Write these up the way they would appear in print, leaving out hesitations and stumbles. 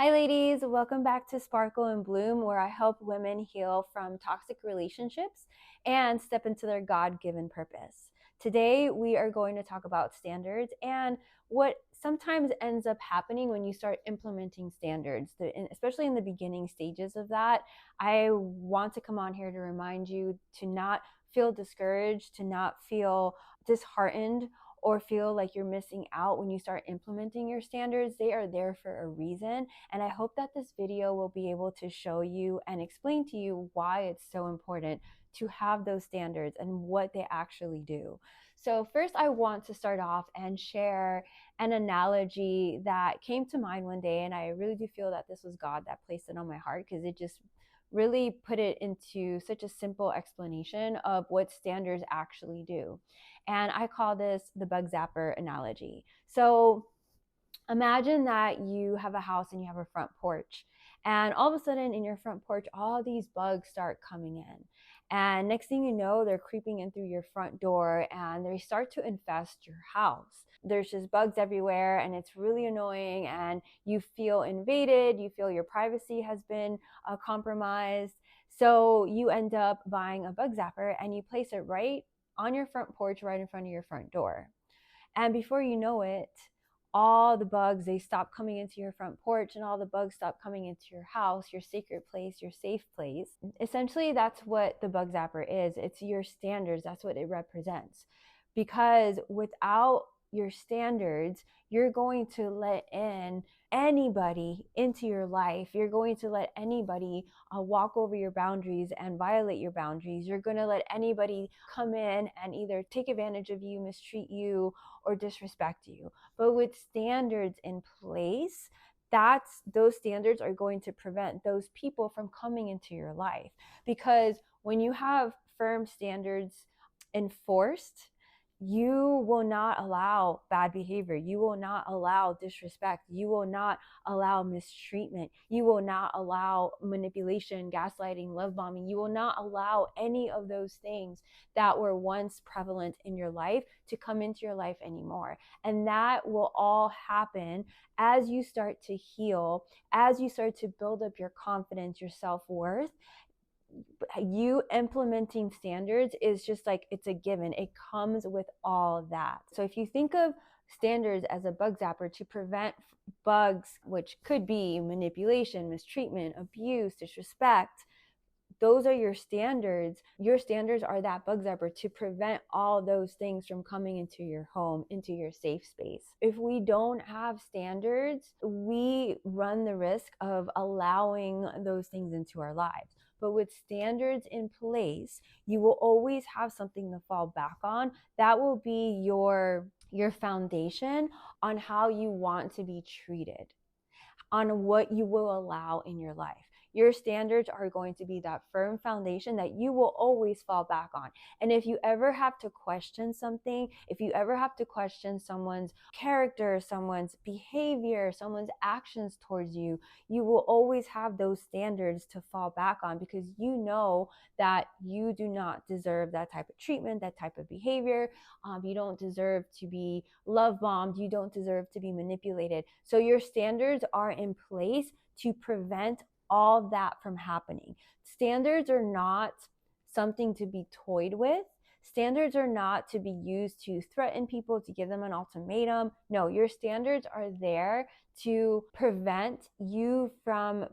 Hi, ladies. Welcome back to Sparkle and Bloom, where I help women heal from toxic relationships and step into their God given purpose. Today, we are going to talk about standards and what sometimes ends up happening when you start implementing standards, especially in the beginning stages of that. I want to come on here to remind you to not feel discouraged, to not feel disheartened or feel like you're missing out when you start implementing your standards. They are there for a reason. And I hope that this video will be able to show you and explain to you why it's so important to have those standards and what they actually do. So first, I want to start off and share an analogy that came to mind one day. And I really do feel that this was God that placed it on my heart, because it just really put it into such a simple explanation of what standards actually do. And I call this the bug zapper analogy. So imagine that you have a house and you have a front porch, and all of a sudden in your front porch, all these bugs start coming in. And next thing you know, they're creeping in through your front door and they start to infest your house. There's just bugs everywhere and it's really annoying, and you feel invaded. You feel your privacy has been compromised. So you end up buying a bug zapper and you place it right on your front porch, right in front of your front door. And before you know it, all the bugs, they stop coming into your front porch, and all the bugs stop coming into your house, your sacred place, your safe place. Essentially, that's what the bug zapper is. It's your standards. That's what it represents. Because without your standards, you're going to let in anybody into your life. You're going to let anybody walk over your boundaries and violate your boundaries. You're going to let anybody come in and either take advantage of you, mistreat you, or disrespect you. But with standards in place, those standards are going to prevent those people from coming into your life. Because when you have firm standards enforced, you will not allow bad behavior. You will not allow disrespect. You will not allow mistreatment. You will not allow manipulation, gaslighting, love bombing. You will not allow any of those things that were once prevalent in your life to come into your life anymore. And that will all happen as you start to heal, as you start to build up your confidence, your self-worth. You implementing standards is just like, it's a given. It comes with all that. So if you think of standards as a bug zapper to prevent bugs, which could be manipulation, mistreatment, abuse, disrespect, those are your standards. Your standards are that bug zapper to prevent all those things from coming into your home, into your safe space. If we don't have standards, we run the risk of allowing those things into our lives. But with standards in place, you will always have something to fall back on. That will be your foundation on how you want to be treated, on what you will allow in your life. Your standards are going to be that firm foundation that you will always fall back on. And if you ever have to question something, if you ever have to question someone's character, someone's behavior, someone's actions towards you, you will always have those standards to fall back on, because you know that you do not deserve that type of treatment, that type of behavior. You don't deserve to be love bombed. You don't deserve to be manipulated. So your standards are in place to prevent all that from happening. Standards are not something to be toyed with. Standards are not to be used to threaten people, to give them an ultimatum. No, your standards are there to prevent you from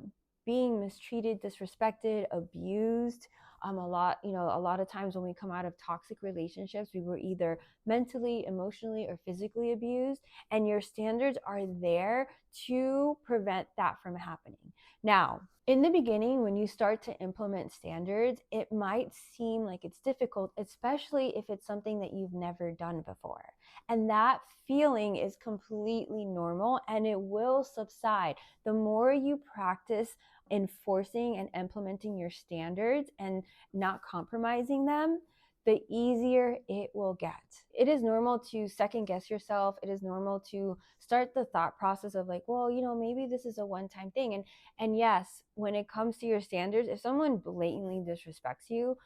being mistreated, disrespected, abused. A lot of times when we come out of toxic relationships, we were either mentally, emotionally, or physically abused, and your standards are there to prevent that from happening. Now, in the beginning, when you start to implement standards, it might seem like it's difficult, especially if it's something that you've never done before. And that feeling is completely normal, and it will subside. The more you practice enforcing and implementing your standards and not compromising them, the easier it will get. It is normal to second guess yourself. It is normal to start the thought process of like, well, maybe this is a one-time thing. And yes, when it comes to your standards, if someone blatantly disrespects you,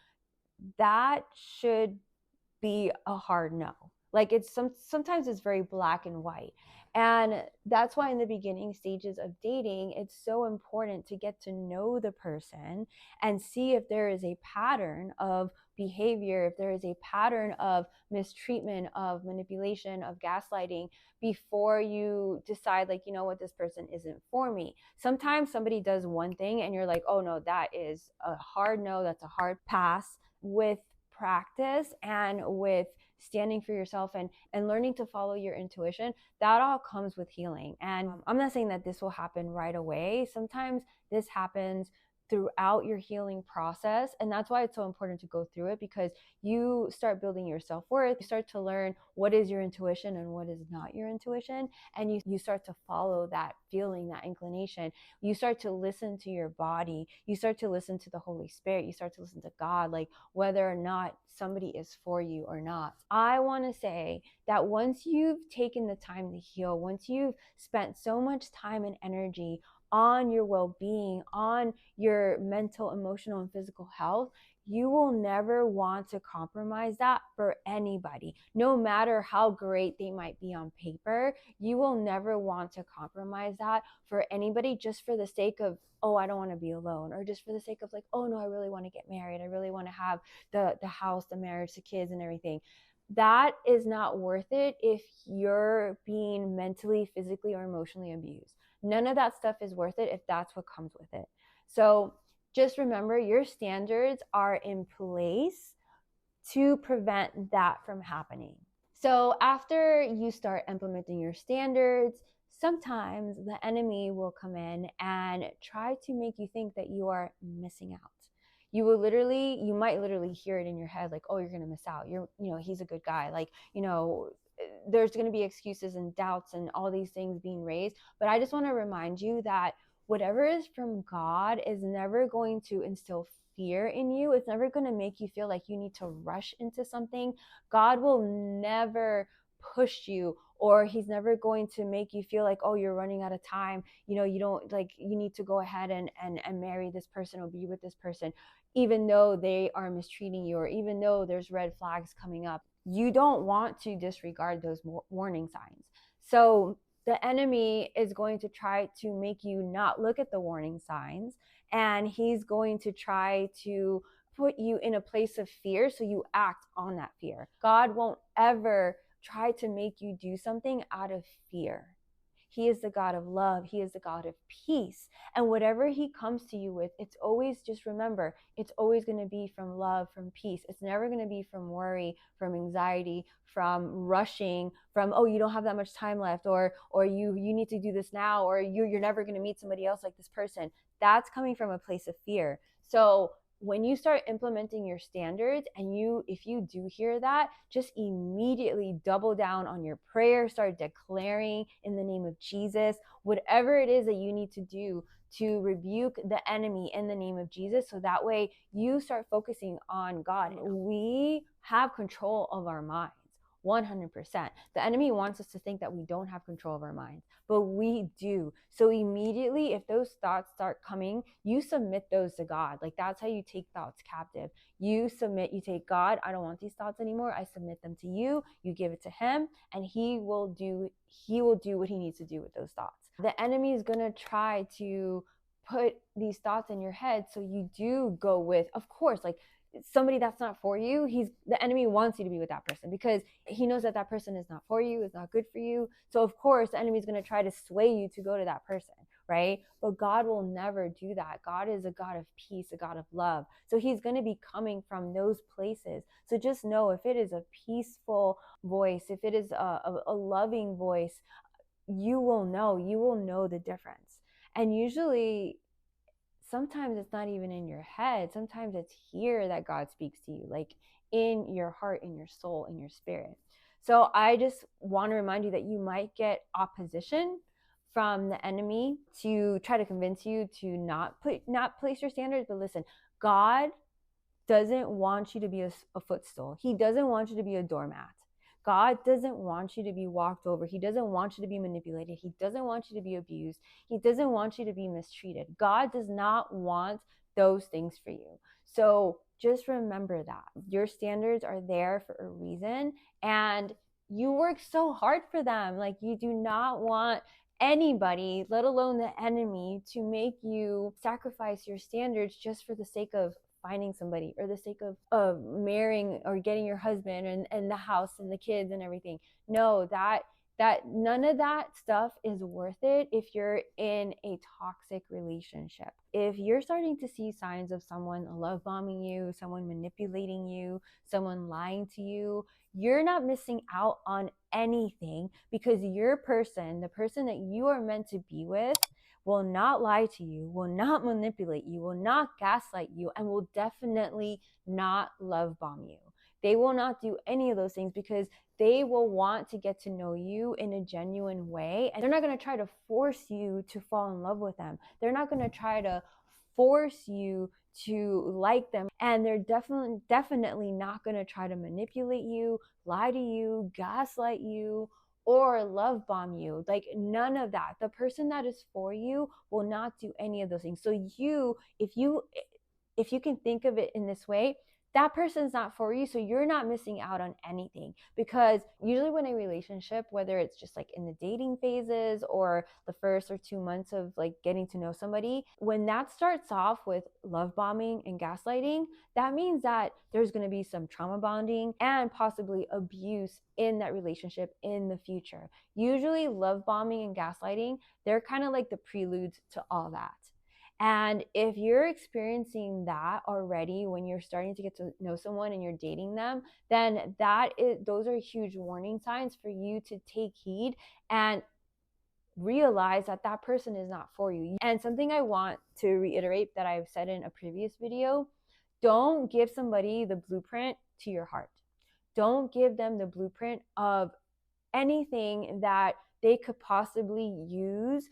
that should be a hard no. Like, sometimes it's very black and white. And that's why in the beginning stages of dating, it's so important to get to know the person and see if there is a pattern of behavior, if there is a pattern of mistreatment, of manipulation, of gaslighting, before you decide, like, you know what, this person isn't for me. Sometimes somebody does one thing and you're like, oh no, that is a hard no, that's a hard pass. With practice and with standing for yourself and learning to follow your intuition, that all comes with healing. And I'm not saying that this will happen right away. Sometimes this happens throughout your healing process. And that's why it's so important to go through it, because you start building your self-worth. You start to learn what is your intuition and what is not your intuition. And you start to follow that feeling, that inclination. You start to listen to your body. You start to listen to the Holy Spirit. You start to listen to God, like whether or not somebody is for you or not. I want to say that once you've taken the time to heal, once you've spent so much time and energy on your well-being, on your mental, emotional, and physical health, you will never want to compromise that for anybody. No matter how great they might be on paper, you will never want to compromise that for anybody, just for the sake of, oh, I don't want to be alone, or just for the sake of like, oh no, I really want to get married, I really want to have the house, the marriage, the kids, and everything. That is not worth it if you're being mentally, physically, or emotionally abused. None of that stuff is worth it if that's what comes with it. So just remember, your standards are in place to prevent that from happening. So after you start implementing your standards, sometimes the enemy will come in and try to make you think that you are missing out. You might literally hear it in your head, like, oh, you're going to miss out. He's a good guy. Like, there's going to be excuses and doubts and all these things being raised. But I just want to remind you that whatever is from God is never going to instill fear in you. It's never going to make you feel like you need to rush into something. God will never push you, or he's never going to make you feel like, oh, you're running out of time. You don't, like, you need to go ahead and marry this person or be with this person, even though they are mistreating you, or even though there's red flags coming up. You don't want to disregard those warning signs. So the enemy is going to try to make you not look at the warning signs, and he's going to try to put you in a place of fear, so you act on that fear. God won't ever try to make you do something out of fear. He is the God of love. He is the God of peace. And whatever he comes to you with, it's always, just remember, it's always going to be from love, from peace. It's never going to be from worry, from anxiety, from rushing, from, oh, you don't have that much time left, or you need to do this now, or you're never going to meet somebody else like this person. That's coming from a place of fear. So when you start implementing your standards, and if you do hear that, just immediately double down on your prayer. Start declaring in the name of Jesus whatever it is that you need to do to rebuke the enemy in the name of Jesus, so that way you start focusing on God. We have control of our minds. 100%. The enemy wants us to think that we don't have control of our minds, but we do. So immediately, if those thoughts start coming, you submit those to God. Like, that's how you take thoughts captive. You take, God, I don't want these thoughts anymore. I submit them to you. You give it to him, and he will do what he needs to do with those thoughts. The enemy is going to try to put these thoughts in your head, so you do go with, of course, like, somebody that's not for you. The enemy wants you to be with that person, because he knows that person is not for you, is not good for you. So of course the enemy is going to try to sway you to go to that person, right? But God will never do that. God is a God of peace, a God of love. So he's going to be coming from those places. So just know, if it is a peaceful voice, if it is a loving voice, you will know the difference. And usually, sometimes it's not even in your head. Sometimes it's here that God speaks to you, like in your heart, in your soul, in your spirit. So I just want to remind you that you might get opposition from the enemy to try to convince you to not place your standards. But listen, God doesn't want you to be a footstool. He doesn't want you to be a doormat. God doesn't want you to be walked over. He doesn't want you to be manipulated. He doesn't want you to be abused. He doesn't want you to be mistreated. God does not want those things for you. So just remember that your standards are there for a reason, and you work so hard for them. Like, you do not want anybody, let alone the enemy, to make you sacrifice your standards just for the sake of finding somebody, or the sake of marrying or getting your husband and the house and the kids and everything. No, that none of that stuff is worth it if you're in a toxic relationship. If you're starting to see signs of someone love bombing you, someone manipulating you, someone lying to you, you're not missing out on anything, because your person, the person that you are meant to be with, will not lie to you, will not manipulate you, will not gaslight you, and will definitely not love bomb you. They will not do any of those things, because they will want to get to know you in a genuine way. And they're not going to try to force you to fall in love with them. They're not going to try to force you to like them. And they're definitely not going to try to manipulate you, lie to you, gaslight you, or love bomb you. Like, none of that. The person that is for you will not do any of those things. So if you can think of it in this way, that person's not for you, so you're not missing out on anything. Because usually when a relationship, whether it's just like in the dating phases or the first or 2 months of like getting to know somebody, when that starts off with love bombing and gaslighting, that means that there's going to be some trauma bonding and possibly abuse in that relationship in the future. Usually love bombing and gaslighting, they're kind of like the preludes to all that. And if you're experiencing that already when you're starting to get to know someone and you're dating them, then those are huge warning signs for you to take heed and realize that that person is not for you. And something I want to reiterate that I've said in a previous video, don't give somebody the blueprint to your heart. Don't give them the blueprint of anything that they could possibly use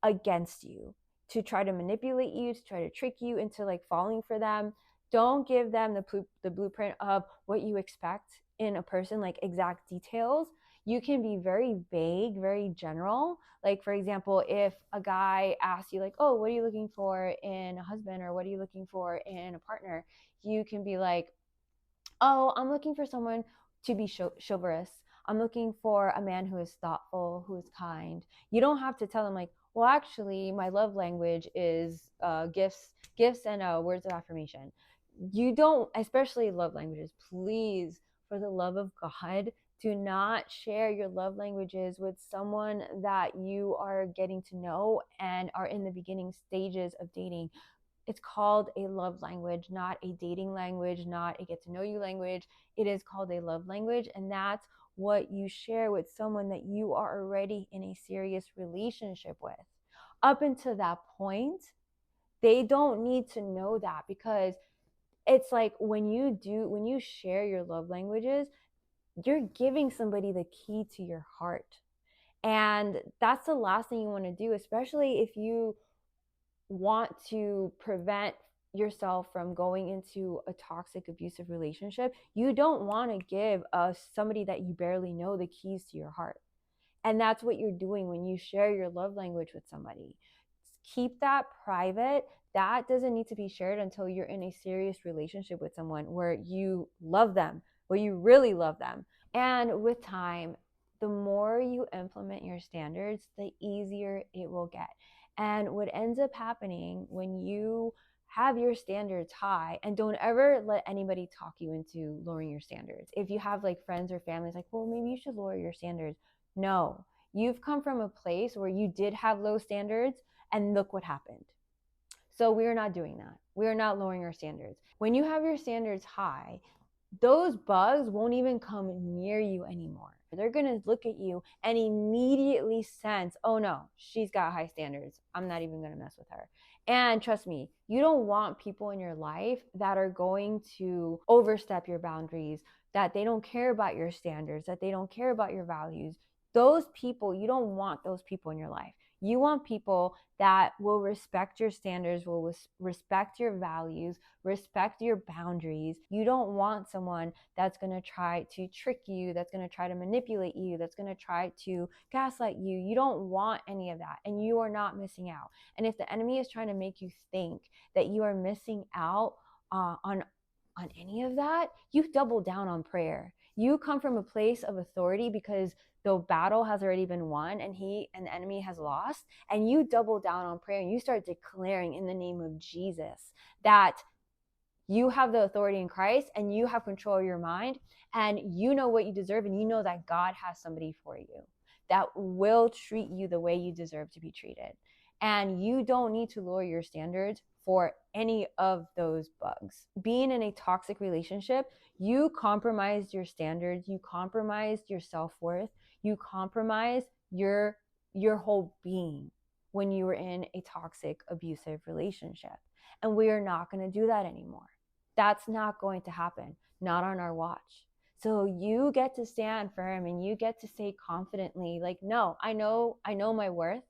against you, to try to manipulate you, to try to trick you into like falling for them. Don't give them the blueprint of what you expect in a person, like exact details. You can be very vague, very general. Like, for example, if a guy asks you like, oh, what are you looking for in a husband, or what are you looking for in a partner? You can be like, oh, I'm looking for someone to be chivalrous. I'm looking for a man who is thoughtful, who is kind. You don't have to tell them like, well, actually, my love language is gifts and words of affirmation. You don't, especially love languages. Please, for the love of God, do not share your love languages with someone that you are getting to know and are in the beginning stages of dating. It's called a love language, not a dating language, not a get to know you language. It is called a love language, and that's what you share with someone that you are already in a serious relationship with. Up until that point, they don't need to know that, because it's like when you share your love languages, you're giving somebody the key to your heart. And that's the last thing you want to do, especially if you want to prevent yourself from going into a toxic, abusive relationship. You don't want to give somebody that you barely know the keys to your heart. And that's what you're doing when you share your love language with somebody. Keep that private. That doesn't need to be shared until you're in a serious relationship with someone where you love them, where you really love them. And with time, the more you implement your standards, the easier it will get. And what ends up happening when you have your standards high, and don't ever let anybody talk you into lowering your standards. If you have like friends or families like, well, maybe you should lower your standards. No, you've come from a place where you did have low standards, and look what happened. So we're not doing that. We're not lowering our standards. When you have your standards high, those bugs won't even come near you anymore. They're going to look at you and immediately sense, oh no, she's got high standards. I'm not even going to mess with her. And trust me, you don't want people in your life that are going to overstep your boundaries, that they don't care about your standards, that they don't care about your values. Those people, you don't want those people in your life. You want people that will respect your standards, will respect your values, respect your boundaries. You don't want someone that's going to try to trick you, that's going to try to manipulate you, that's going to try to gaslight you. You don't want any of that, and you are not missing out. And if the enemy is trying to make you think that you are missing out on any of that, you double down on prayer. You come from a place of authority because the battle has already been won and the enemy has lost, and you double down on prayer and you start declaring in the name of Jesus that you have the authority in Christ and you have control of your mind and you know what you deserve, and you know that God has somebody for you that will treat you the way you deserve to be treated. And you don't need to lower your standards for any of those bugs. Being in a toxic relationship, you compromised your standards, you compromised your self-worth, you compromise your whole being when you were in a toxic, abusive relationship. And we are not going to do that anymore. That's not going to happen, not on our watch. So you get to stand firm and you get to say confidently, like, no, I know my worth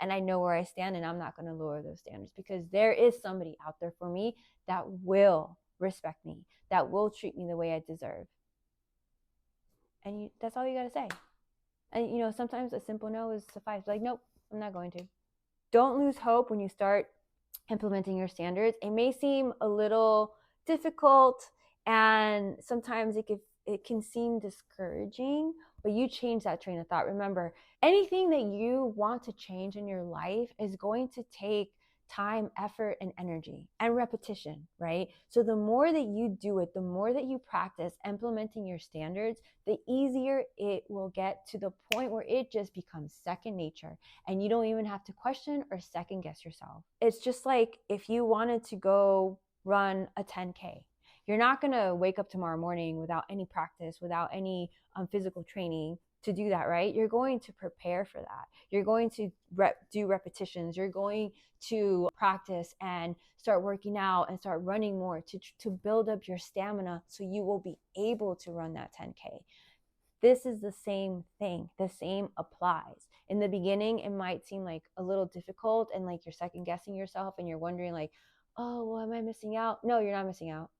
and I know where I stand, and I'm not going to lower those standards because there is somebody out there for me that will respect me, that will treat me the way I deserve. And that's all you got to say. And sometimes a simple no is suffice. Like, nope, I'm not going to. Don't lose hope when you start implementing your standards. It may seem a little difficult and sometimes it can seem discouraging, but you change that train of thought. Remember, anything that you want to change in your life is going to take time, effort, and energy and repetition, right? So the more that you do it, the more that you practice implementing your standards, the easier it will get to the point where it just becomes second nature and you don't even have to question or second guess yourself. It's just like if you wanted to go run a 10K. You're not going to wake up tomorrow morning without any practice, without any physical training to do that, right? You're going to prepare for that. You're going to do repetitions. You're going to practice and start working out and start running more to build up your stamina so you will be able to run that 10K. This is the same thing. The same applies. In the beginning, it might seem like a little difficult and like you're second guessing yourself and you're wondering like, oh, well, am I missing out? No, you're not missing out.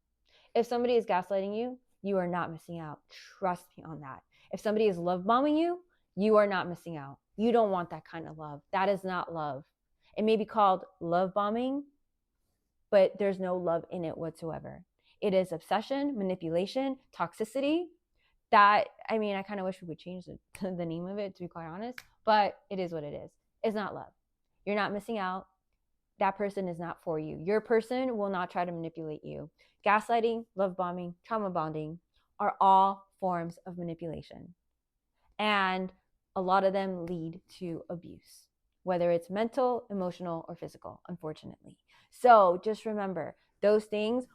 If somebody is gaslighting you, you are not missing out. Trust me on that. If somebody is love bombing you, you are not missing out. You don't want that kind of love. That is not love. It may be called love bombing, but there's no love in it whatsoever. It is obsession, manipulation, toxicity. I kind of wish we would change the name of it, to be quite honest, but it is what it is. It's not love. You're not missing out. That person is not for you. Your person will not try to manipulate you. Gaslighting, love bombing, trauma bonding are all forms of manipulation. And a lot of them lead to abuse, whether it's mental, emotional, or physical, unfortunately. So just remember, those things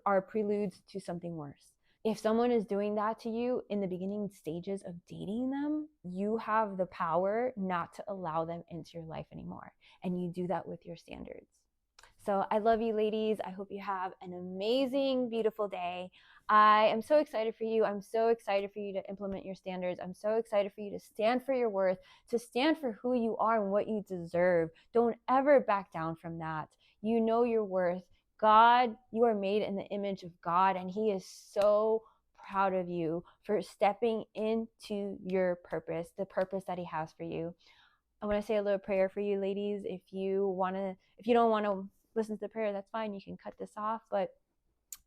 are preludes to something worse. If someone is doing that to you in the beginning stages of dating them, you have the power not to allow them into your life anymore. And you do that with your standards. So I love you, ladies. I hope you have an amazing, beautiful day. I am so excited for you. I'm so excited for you to implement your standards. I'm so excited for you to stand for your worth, to stand for who you are and what you deserve. Don't ever back down from that. You know your worth. God, you are made in the image of God, and He is so proud of you for stepping into your purpose, the purpose that He has for you. I want to say a little prayer for you, ladies. If you don't want to listen to the prayer, that's fine. You can cut this off, but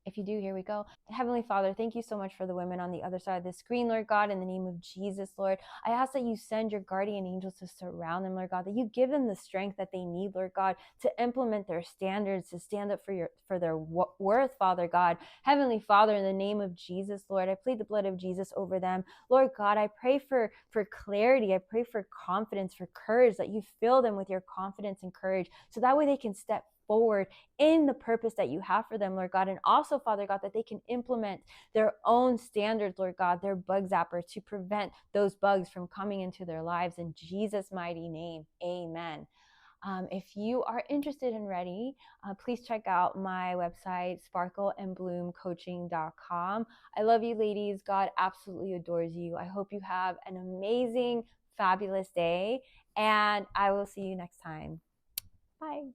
if you do, here we go. Heavenly Father, thank you so much for the women on the other side of the screen, Lord God, in the name of Jesus, Lord. I ask that you send your guardian angels to surround them, Lord God, that you give them the strength that they need, Lord God, to implement their standards, to stand up for their worth, Father God. Heavenly Father, in the name of Jesus, Lord, I plead the blood of Jesus over them. Lord God, I pray for clarity. I pray for confidence, for courage, that you fill them with your confidence and courage, so that way they can step forward in the purpose that you have for them, Lord God. And also, Father God, that they can implement their own standards, Lord God, their bug zapper, to prevent those bugs from coming into their lives. In Jesus' mighty name, amen. If you are interested and ready, please check out my website, sparkleandbloomcoaching.com. I love you, ladies. God absolutely adores you. I hope you have an amazing, fabulous day, and I will see you next time. Bye.